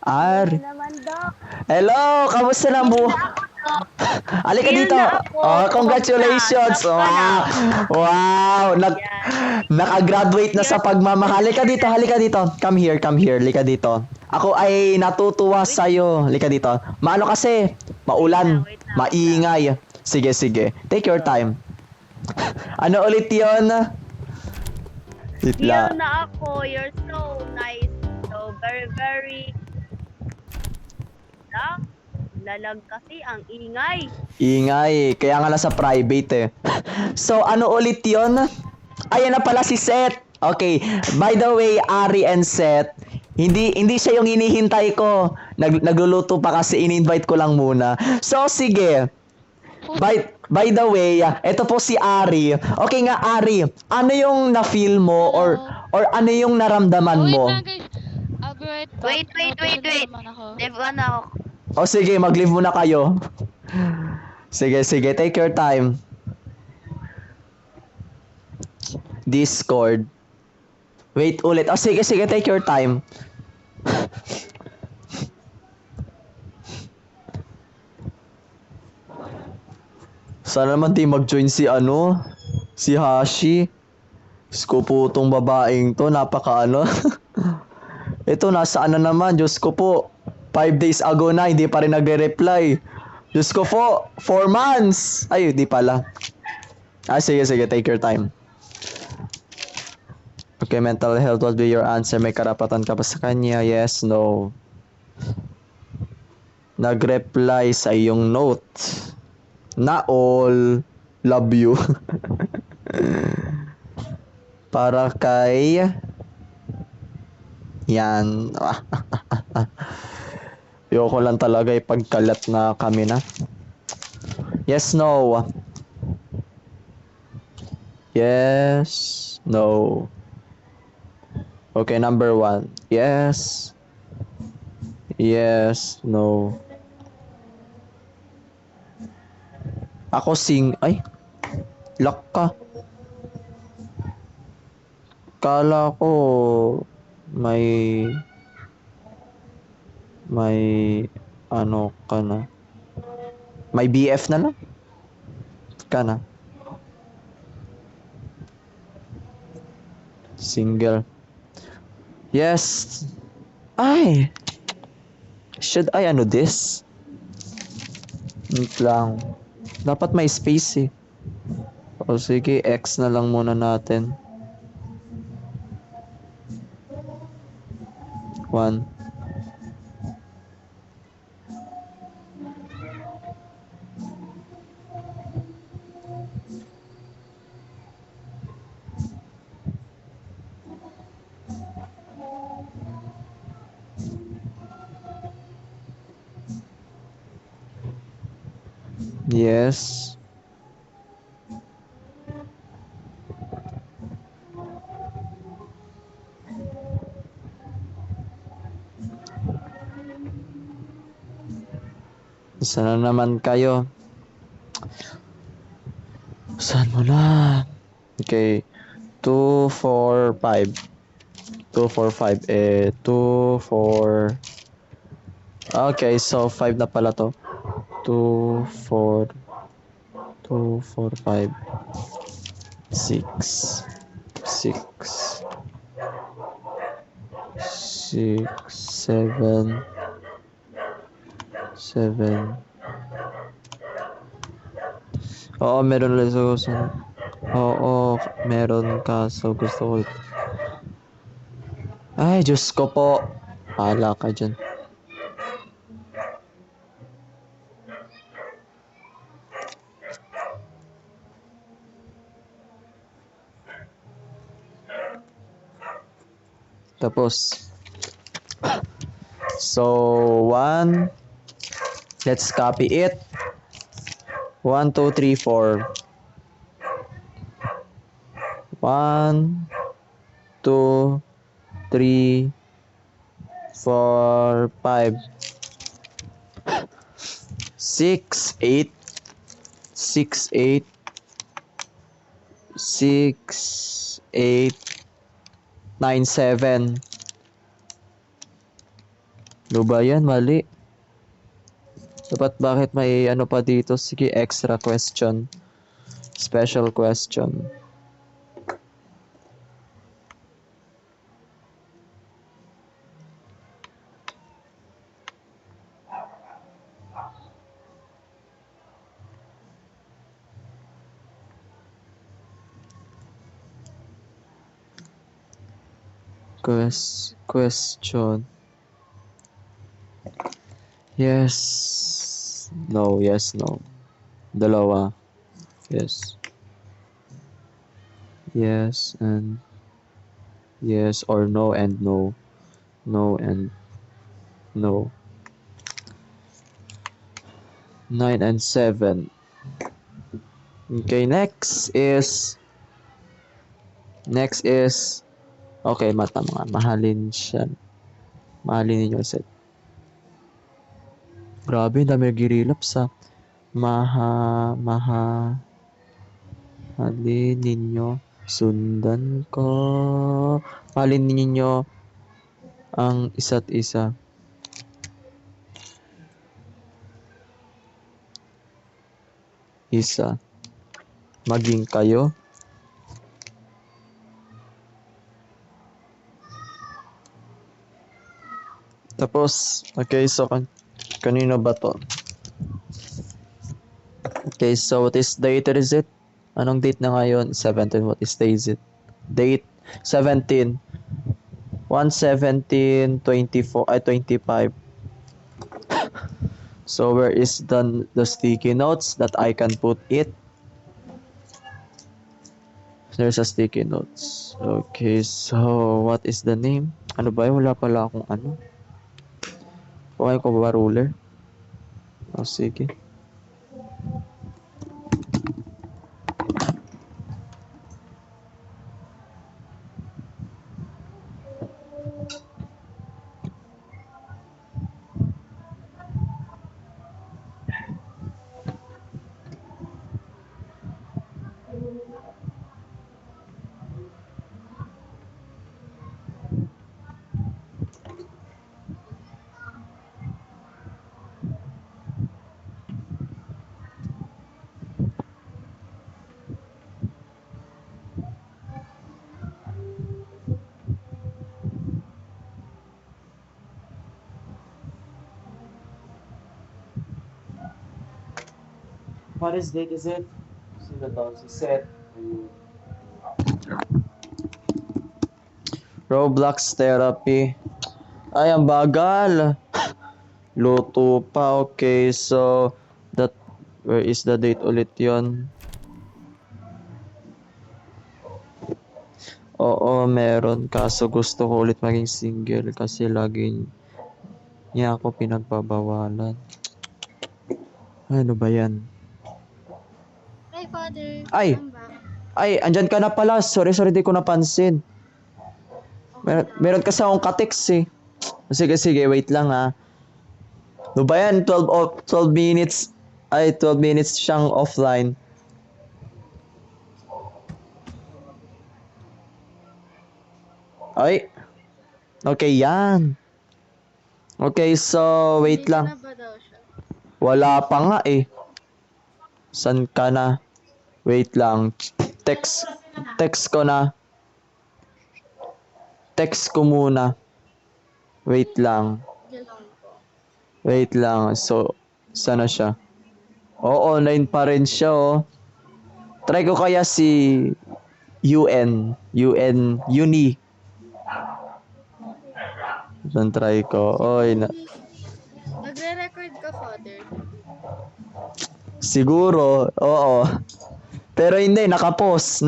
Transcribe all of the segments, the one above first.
Ar. Hello naman, Doc. Hello, kamusta na Heal bu? na ako, Doc. Halika Heal dito. na ako. Oh, Kumusta? congratulations. Stop ka na. Wow. Wow, Yan. nakagraduate na sa You're pagmamahal. Halika dito, halika dito. Come here, come here. Halika dito. Ako ay natutuwa Wait, sa iyo. Halika dito. Maano kasi? wait lang, Maulan, wait lang, wait lang. maingay. Sige, sige. Take your So, time. Ano ulit 'yon? heal Itla. na ako. You're so nice. So, very, very lang. Lalag kasi ang ingay. Ingay, kaya nga nasa private eh. So, ano ulit yon? Ayan na pala si Seth. Okay, by the way, Ari and Seth, hindi siya yung hinihintay ko. Nagluluto pa kasi in-invite ko lang muna. So, sige. By the way, ito po si Ari. Okay nga, Ari, ano yung na-feel mo Hello. or ano yung naramdaman Wait mo? lang guys. I'll be right back. Wait. Naman ako. Live na ako. O sige, mag-leave muna kayo. Sige, sige, take your time. Discord. Wait ulit. O sige, sige, take your time. Sana naman di mag-join si ano, si Hashi. Diyos ko po tong babaeng to, napaka ano. Ito, nasaan na naman, Diyos ko po. 5 days ago na, hindi pa rin nagre-reply. Diyos ko po, 4 months. Ay, di pala. Ah, sige, sige, take your time. Okay, mental health, what be your answer? May karapatan ka pa sa kanya? Yes, no. Nag-reply sa iyong note. Na all, love you. Para kay... Yan. Ayoko lang talaga ipagkalat na kami na. Yes, no. Yes, no. Okay, number 1. Yes. Yes, no. Ako ay, lock ka. Kala ko may ano ka na. May BF na lang ka na. Single. Yes. Ay. Should I ano this? Wait lang. Dapat may space eh. O sige, X na lang muna natin. 1. Yes. Sana naman kayo. Saan mo na? Okay. 2, 4, 5. 2, 4, 5. 2, 4. Okay, so 5 na pala to. 2, 4. 2, 4, 5. 6. 6. 6, 7. 7. Oo, meron ulit sa gusto. Oo, meron ka. So, gusto ko. Ay, Diyos ko po. Pala ka dyan. Tapos, so, 1. Let's copy it. 1, 2, 3, 4. 1, 2, 3, 4, 5. 6, 8. 6, 8. 6, 8. 9, 7. Ano ba yan? Mali. Dapat bakit may ano pa dito? Sige, extra question. Special question. Question. Yes. No, yes, no. Dalawa. Yes. Yes and yes or no and no. No and no. 9 and 7. Okay, next is okay, mata mga mahalin siya. Mahalin ninyo set. Grabe, dami girilap sa mahalin ninyo. Sundan ko. Mahalin ninyo ang isa't isa. Isa. Maging kayo. Tapos, okay, so kanino ba to? Okay, so what is date is it? Anong date na ngayon? 17. What is day is it? Date 17. 1/17/24 ay 25. So where is the sticky notes that I can put it? There's a sticky notes. Okay, so what is the name? Ano ba yun? Wala pala akong ano. Okay ko ba ruler? Oh, sige. What is date is it? Sino daw si Seth? Roblox therapy. Ay, ang bagal. Luto pa. Okay, so that where is the date ulit yon? Oo, meron. Kaso gusto ko ulit maging single kasi lagi niya ako pinagbabawalan. Ano ba yan? Hi, Father. Ay! I'm back. Ay, andyan ka na pala. Sorry, di ko napansin. Meron kasi akong ka-text eh. Sige, wait lang ha. Ano ba yan? 12 minutes. Ay, 12 minutes siyang offline. Ay. Okay, yan. Okay, so wait Busy lang. na ba daw siya? Wala pa nga eh. San ka na? Wait lang. Text ko na. Text ko muna. Wait lang. Diyan lang po. Wait lang. So, sana siya? Oo, online pa rin siya oh. Try ko kaya si Uni. Saan try ko? Oy, Nagre-record ka, Father? siguro, oo. Pero hindi, nakapost.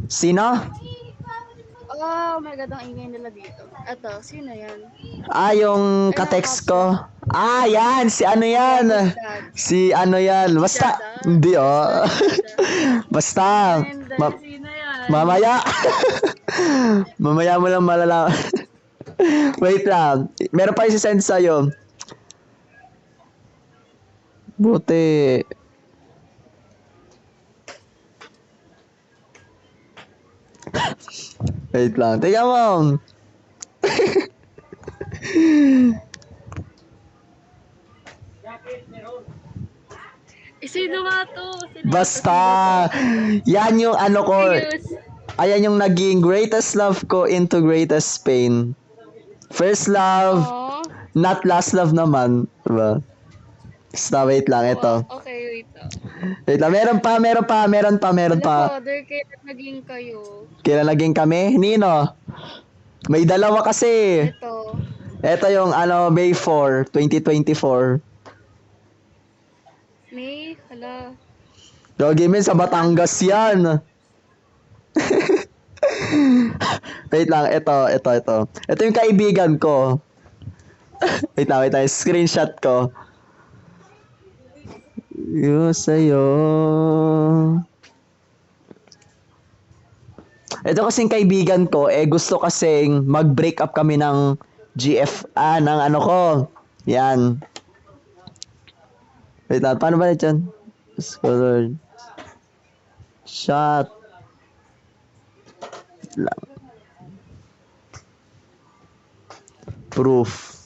Sino? Oh my God, ang ingay nila dito. Eto, sino yan? Ah, yung ka-text ko. Ah, yan. Si ano yan? Si ano yan? Basta. Dada? Hindi, oh. Dada? Basta. Hindi, sino yan? Mamaya. Mamaya mo lang malalaman. Wait lang. Meron pa isi-send sa'yo. Buti. Wait lang. Tingnan mo. Sino nga to? Basta, yan yung ano ko, Serious. ayan yung naging greatest love ko into greatest pain. First love, Aww. not last love naman. Diba? Basta, wait lang, ito. Okay, wait. Wait lang, meron pa. Ano, Pa. father, kailan naging kayo? Kailan naging kami? Nino? May dalawa kasi. Ito. Ito yung May 4, 2024. May, hala. Doggy min sa Batangas yan. Wait lang, ito. Ito yung kaibigan ko. wait lang, screenshot ko. Yo sa'yo. Ito kasing kaibigan ko, gusto kasing mag-break up kami ng ng ano ko. Yan. Wait lang, paano ba dyan? Scholar. Shot. Lang. Proof.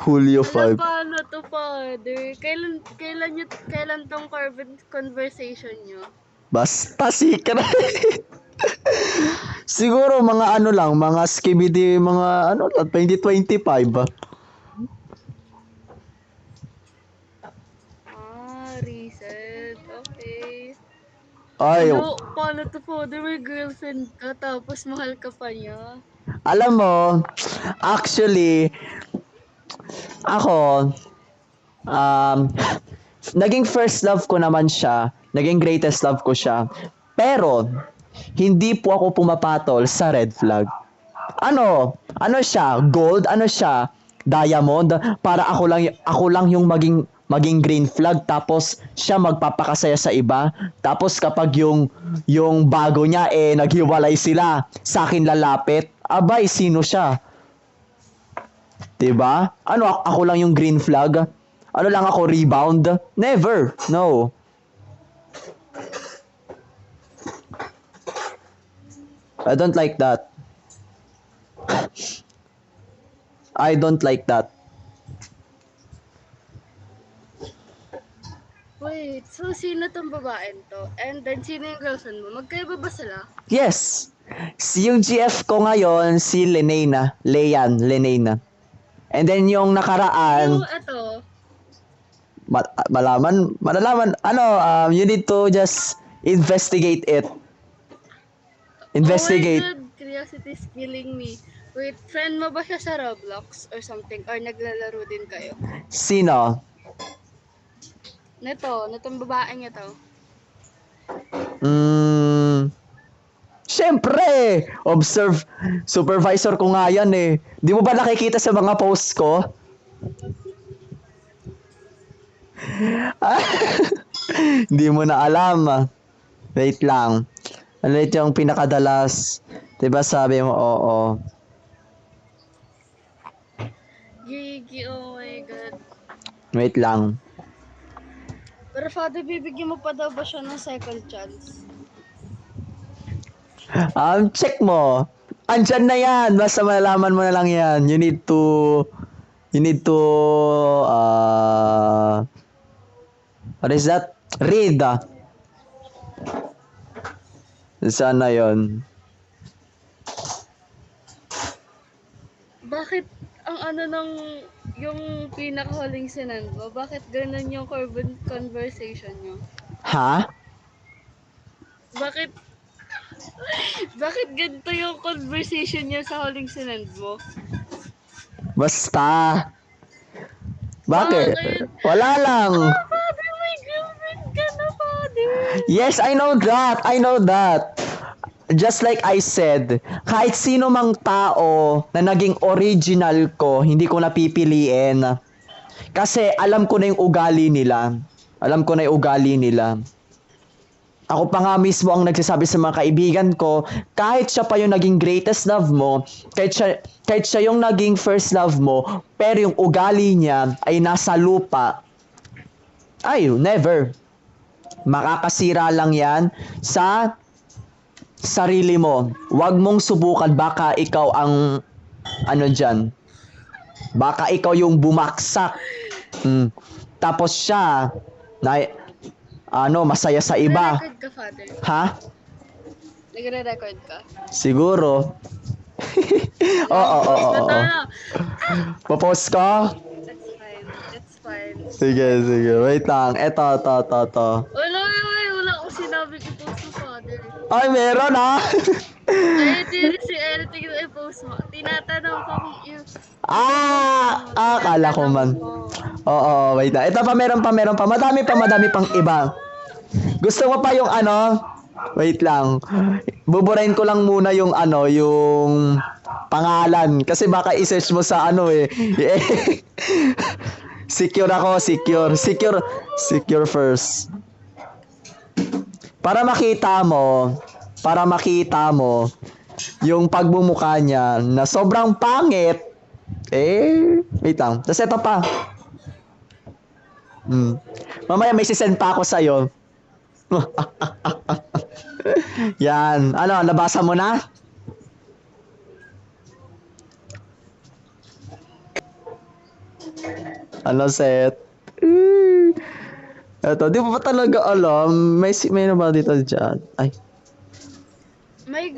Julio 5. Paano to, father? Kailan tong conversation nyo? Basta secret. Siguro mga ano lang, mga skibidi, mga 2025. Recent. Okay. Ay, Paano to, father? May girlfriend ka, tapos mahal ka pa niya. alam mo, actually, ako, naging first love ko naman siya, naging greatest love ko siya, pero, hindi po ako pumapatol sa red flag. Ano siya, gold, siya, diamond, para ako lang yung maging green flag, tapos siya magpapakasaya sa iba, tapos kapag yung bago niya naghiwalay sila, sa akin lalapit, abay, sino siya? 'Di ba? Ako lang yung green flag? Ano lang ako, rebound? Never. No. I don't like that. I don't like that. Wait, so sino tong babaeng to? And then sino yung girlfriend mo? Magkaiba ba sila? Yes. Yung GF ko ngayon, si Lenena. Lenena. And then yung nakaraan, Yung ito, malalaman, you need to just investigate it. Investigate. oh my God, curiosity is killing me. Wait, friend mo ba siya sa Roblox or something? Or naglalaro din kayo? Sino? Netong babaeng ito. Siyempre, supervisor ko nga yan eh. Di mo ba nakikita sa mga posts ko? Hindi mo na alam. Wait lang. Ano ito yung pinakadalas? Diba sabi mo, oo. Gigi, oh my God. Wait lang. Pero father, bibigyan mo pa daw ba siya ng second chance? Check mo. Andyan na yan. Basta malalaman mo na lang yan. You need to, what is that? Read. Saan na yun? Bakit ang yung pinakahuling sinend mo, bakit ganun yung conversation nyo? Ha? Bakit ganito yung conversation niya sa huling sinend mo? Basta. Bakit? Wala lang. Father, may girlfriend ka na, father! Yes, I know that. Just like I said, kahit sino mang tao na naging original ko, hindi ko napipiliin. Kasi alam ko na yung ugali nila. Ako pa nga mismo ang nagsasabi sa mga kaibigan ko, kahit siya pa yung naging greatest love mo, kahit siya yung naging first love mo, pero yung ugali niya ay nasa lupa, ay, never. Makakasira lang yan sa sarili mo. Huwag mong subukan, baka ikaw ang ano dyan. Baka ikaw yung bumaksak. Tapos siya na masaya sa iba. Nagre-record ka, Father? Ha? Nagre-record ka? Siguro. Oo. Post na tayo. Papost ko? That's fine. That's fine. Sige. Wait lang. Ito. Wala akong sinabi i-post mo, Father. Ay, meron ha? Ay, hindi si editing na i-post mo. Tinatanong ko kung Akala ko man. Oo, wait lang. Ito pa, meron pa. Madami pang iba. Gusto mo pa yung wait lang. Buburahin ko lang muna yung yung pangalan. Kasi baka i-search mo sa Secure ako, secure first. Para makita mo yung pagmumukha niya na sobrang pangit. Wait lang. Tapos ito pa. Mamaya may sisend pa ako sa'yo. Yan. Nabasa mo na? Set? Eto, di mo ba talaga alam? May na ba dito dyan? Ay. may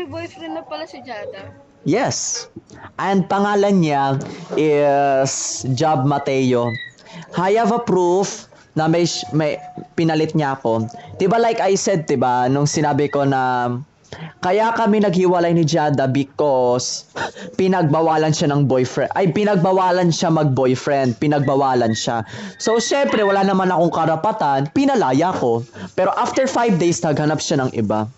boyfriend na pala si Jada. Yes. And pangalan niya is Job Mateo. I have a proof na may pinalit niya ako. 'Di ba like I said, 'di ba, nung sinabi ko na kaya kami naghiwalay ni Jada because pinagbawalan siya ng boyfriend. Ay, pinagbawalan siya mag-boyfriend. Pinagbawalan siya. So, syempre, wala naman akong karapatan. Pinalaya ko. Pero after 5 days, naghanap siya ng iba.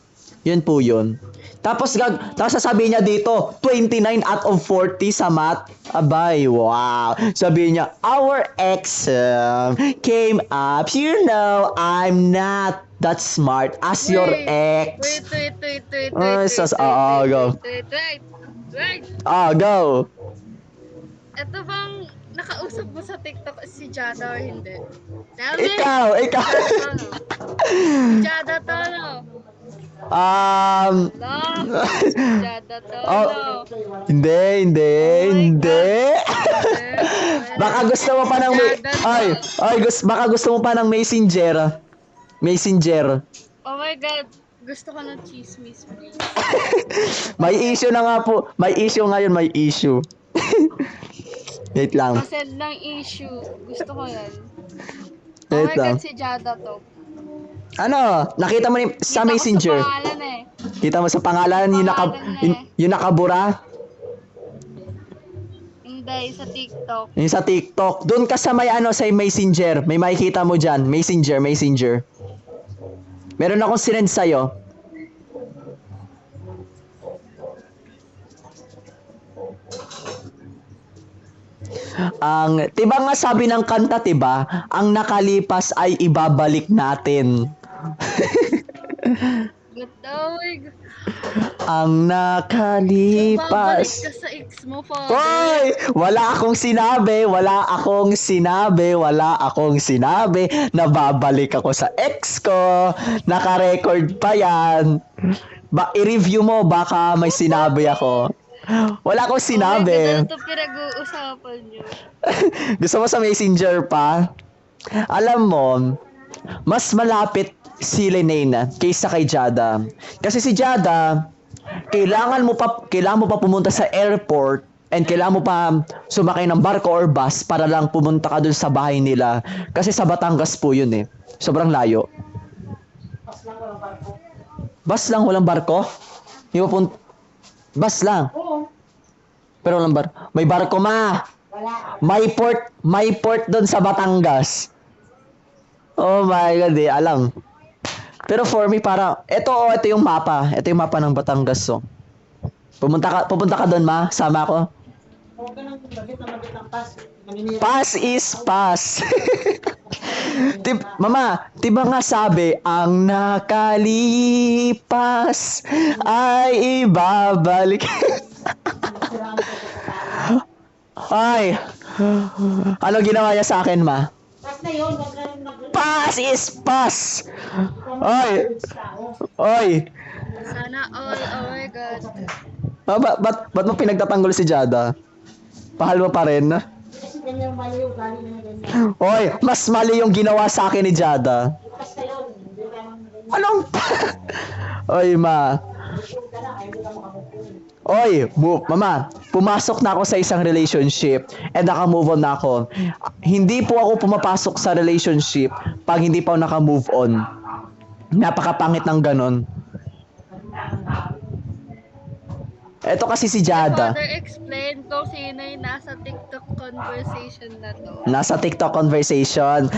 Yun po yun. Tapos sasabihin niya dito, 29 out of 40 sa math. Abay, wow. Sabihin niya, our exam came up. You know, I'm not that smart as your ex. Wait. Go. Wait. Go. Ito bang nakausap mo sa TikTok si Jada or hindi? Tell me. Ikaw. Jada to, no? Jada to, no? Hindi. Baka gusto mo pa ng baka gusto mo pa ng Messenger. Oh my God. Gusto ko ng chismis, please. May issue na nga po. May issue ngayon, may issue. Wait lang. Pasend ng issue. Gusto ko yan. Oh Wait my lang. God, si Jada to. Nakita mo sa Messenger? Kita ko sa pangalan eh. Kita mo sa pangalan, yung nakabura? Hindi, sa TikTok. Yung sa TikTok. Doon ka sa may sa Messenger. May makikita mo dyan. Messenger. Meron akong sinend sa'yo. Tiba nga sabi ng kanta, tiba, ang nakalipas ay ibabalik natin. Ang nakalipas. Babalik ka sa ex mo, Father. Hoy! Wala akong sinabi na babalik ako sa ex ko. Naka-record pa yan. I-review mo, baka may sinabi ako. Wala akong sinabi. Ito pinag-uusapan nyo. Gusto mo sa Messenger pa? Alam mo, mas malapit si Lenane kaysa kay Jada. Kasi si Jada, kailangan mo pa pumunta sa airport and kailangan mo pa sumakay ng barko or bus para lang pumunta ka dun sa bahay nila. Kasi sa Batangas po yun eh. Sobrang layo. Bus lang, walang barko? Bus lang. Pero walang barko. May barko, ma. May port doon sa Batangas. Oh my God, alam. Pero for me, ito yung mapa. Ito yung mapa ng Batangas. So. Pupunta ka doon, ma. Sama ko. Pass is pass. Mama, diba nga sabi, ang nakalipas ay ibabalik. Ay, ano ginawa niya sa akin, ma? Pass is pass! Oy! Oy! Sana all. Oh my God. Ba't mo pinagtatanggol si Jada? Pahal mo pa rin? Oy, mas mali yung ginawa sa akin ni Jada. Anong? Oy, ma. Oy, mama, pumasok na ako sa isang relationship and naka-move on na ako. Hindi po ako pumapasok sa relationship pag hindi pa ako naka-move on. Napakapangit ng ganon. Eto kasi si Jada. Father, explain kung sino yung nasa TikTok conversation na to. Nasa TikTok conversation.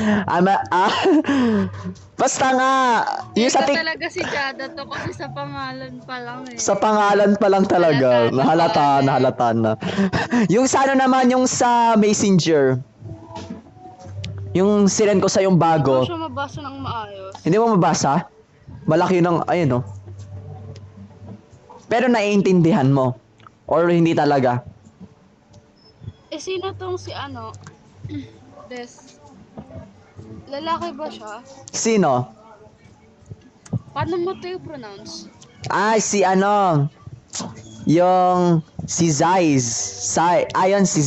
Basta nga. Yung sa Ito talaga si Jada to kasi sa pangalan pa lang eh. Sa pangalan pa lang talaga. Nahalata na. Yung sa ano naman, yung sa Messenger. Yung sinend ko sa yung Hindi bago. ko siya mabasa ng maayos. Hindi mo mabasa? Malaki yun ng, ayun oh. Pero naiintindihan mo. Or hindi talaga. Eh, sino tong si ano? Des. Lalaki ba siya? Sino? Paano mo ito i-pronounce? Si ano. Yung si Zaiz. Ayon si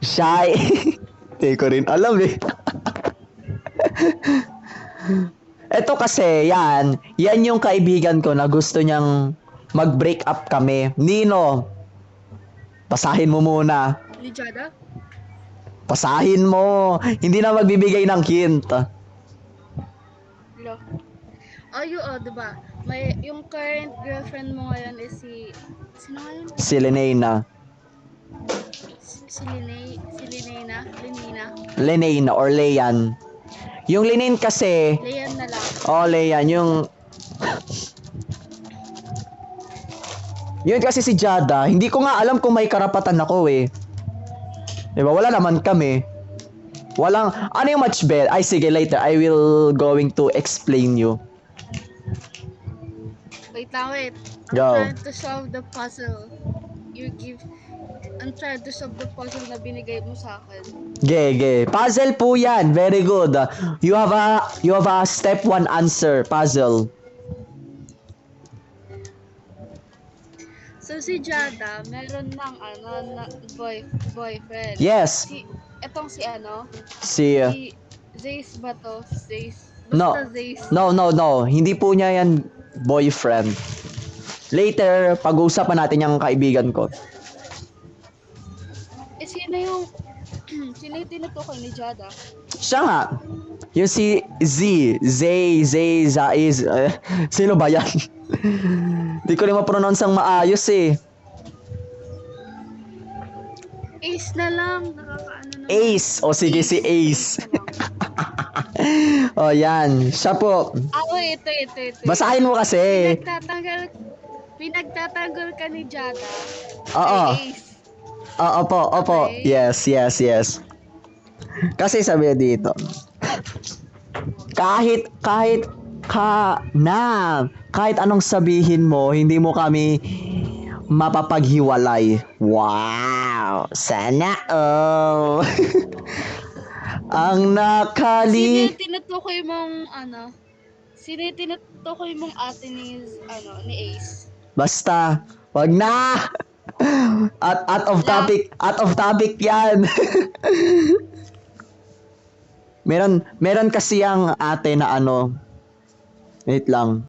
Shai. Hindi ko rin alam eh. Eto kasi, yan yung kaibigan ko na gusto niyang mag-break up kami. Nino, pasahin mo muna. Ni Jada? Pasahin mo. Hindi na magbibigay ng hint. Lo. Oh, diba? May, yung current girlfriend mo ngayon is si... Sino ngayon? Si Lenena. Si Linena? Lenena or Leyan. Yung Lenin kasi, Leyan na lang. Leyan, yun kasi si Jada, hindi ko nga alam kung may karapatan ako eh. Diba? Wala naman kami. Ano yung much better? Ay, sige, later. I will going to explain you. Wait lang, wait. Go. I'm trying to solve the puzzle. I'm trying to solve the puzzle na binigay mo sa akin. Ge. Puzzle po yan. Very good. You have a step 1 answer. Puzzle. So si Jada, meron ng boyfriend. Yes. Etong si ano? Si Zace ba to? Zace. No. Basta Zace. No. Hindi po niya yan boyfriend. Later, pag-uusapan natin yung kaibigan ko. Sino yung tinutukoy ni Jada? Siya nga. Yung si Zaiz. Sino ba yan? Di ko rin ma-pronounce ang maayos eh. Ace na lang. Nakakaano na. Ace. O sige, si Ace. O yan. Siya po. Ito. Basahin mo kasi. Pinagtatanggol ka ni Jada. Oo. Kay Ace. Opo. Okay. Yes. Kasi sabi dito. Kahit anong sabihin mo, hindi mo kami mapapaghiwalay. Wow! Sana oh! Ang Sino yung tinutukoy mong ate ni Ace? Basta, wag na! Out of topic yan. Meron kasi ang ate na wait lang.